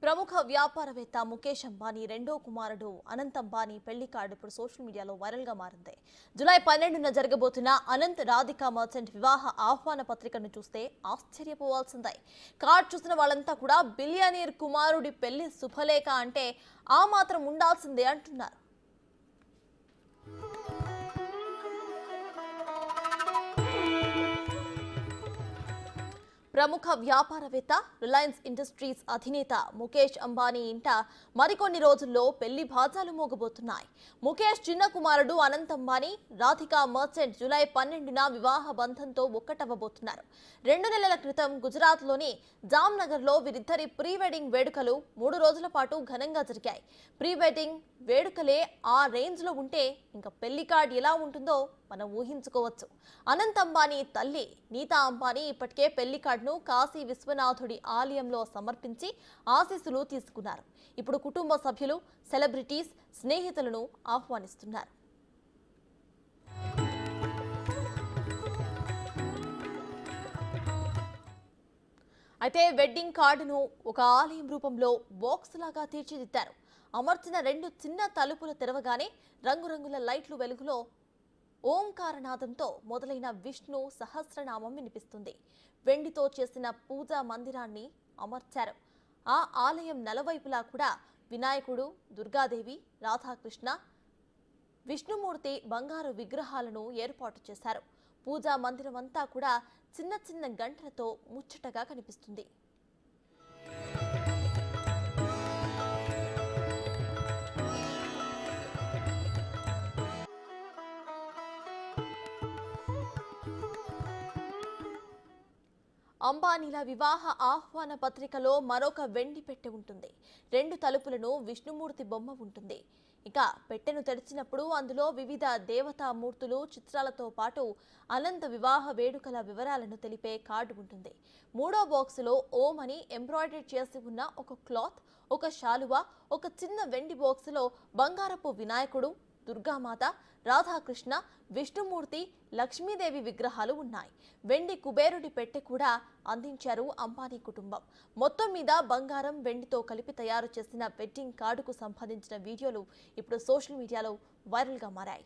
ప్రముఖ వ్యాపారవేత్త ముఖేష్ అంబానీ రెండో కుమారుడు అనంత్ అంబానీ పెళ్లి కార్డు ఇప్పుడు సోషల్ మీడియాలో వైరల్ గా మారింది. జూలై 12న జరగబోతున్న అనంత్ రాధికా మర్చెంట్ వివాహ ఆహ్వాన పత్రికను చూస్తే ఆశ్చర్యపోవాల్సిందే. కార్డు చూసిన వాళ్ళంతా కూడా బిలియనీర్ కుమారుడి పెళ్లి శుభలేఖ అంటే ఆ మాత్రం ఉండాల్సిందే అంటున్నారు. ప్రముఖ వ్యాపారవేత్త రిలయన్స్ ఇండస్ట్రీస్ అధినేత ముఖేష్ అంబానీ ఇంట మరికొన్ని రోజుల్లో పెళ్లి బాజాలు మోగబోతున్నాయి. ముఖేష్ చిన్న కుమారుడు అనంత్ అంబానీ రాధికా మర్చెంట్ జూలై 12న వివాహ బంధంతో ఒక్కటవ్వబోతున్నారు. 2 నెలల క్రితం గుజరాత్లోని జామ్నగర్లో వీరిద్దరి ప్రీ వెడ్డింగ్ వేడుకలు 3 రోజుల పాటు ఘనంగా జరిగాయి. ప్రీ వెడ్డింగ్ వేడుకలే ఆ రేంజ్లో ఉంటే ఇంకా పెళ్లి కార్డ్ ఎలా ఉంటుందో మనం ఊహించుకోవచ్చు. అనంత్ అంబానీ తల్లి నీతా అంబానీ ఇప్పటికే పెళ్లి కార్డును కాశీ విశ్వనాథుడి ఆలయంలో సమర్పించి ఆశీస్సులు తీసుకున్నారు. ఇప్పుడు కుటుంబ సభ్యులు, సెలబ్రిటీస్, స్నేహితులను ఆహ్వానిస్తున్నారు. అయితే వెడ్డింగ్ కార్డును ఒక ఆలయం రూపంలో బాక్స్ లాగా తీర్చిదిద్దారు. అమర్చిన 2 చిన్న తలుపులు తెరవగానే రంగురంగుల లైట్లు వెలుగులో ఓంకారనాదంతో మొదలైన విష్ణు సహస్రనామం వినిపిస్తుంది. వెండితో చేసిన పూజా మందిరాన్ని అమర్చారు. ఆ ఆలయం నలువైపులా కూడా వినాయకుడు, దుర్గాదేవి, రాధాకృష్ణ, విష్ణుమూర్తి బంగారు విగ్రహాలను ఏర్పాటు చేశారు. పూజా మందిరం అంతా కూడా చిన్న చిన్న గంటలతో ముచ్చటగా కనిపిస్తుంది. అంబానీల వివాహ ఆహ్వాన పత్రికలో మరొక వెండి పెట్టె ఉంటుంది. 2 తలుపులను విష్ణుమూర్తి బొమ్మ ఉంటుంది. ఇక పెట్టెను తెరిచినప్పుడు అందులో వివిధ దేవతామూర్తులు చిత్రాలతో పాటు అనంత వివాహ వేడుకల వివరాలను తెలిపే కార్డు ఉంటుంది. 3వ బాక్సులో ఓం అని ఎంబ్రాయిడరీ చేసి ఉన్న ఒక క్లాత్, ఒక శాలువా, ఒక చిన్న వెండి బాక్సులో బంగారపు వినాయకుడు, దుర్గామాత, రాధాకృష్ణ, విష్ణుమూర్తి, లక్ష్మీదేవి విగ్రహాలు ఉన్నాయి. వెండి కుబేరుడి పెట్టె కూడా అందించారు అంబానీ కుటుంబం. మొత్తం మీద బంగారం, వెండితో కలిపి తయారు చేసిన వెడ్డింగ్ కార్డుకు సంబంధించిన వీడియోలు ఇప్పుడు సోషల్ మీడియాలో వైరల్గా మారాయి.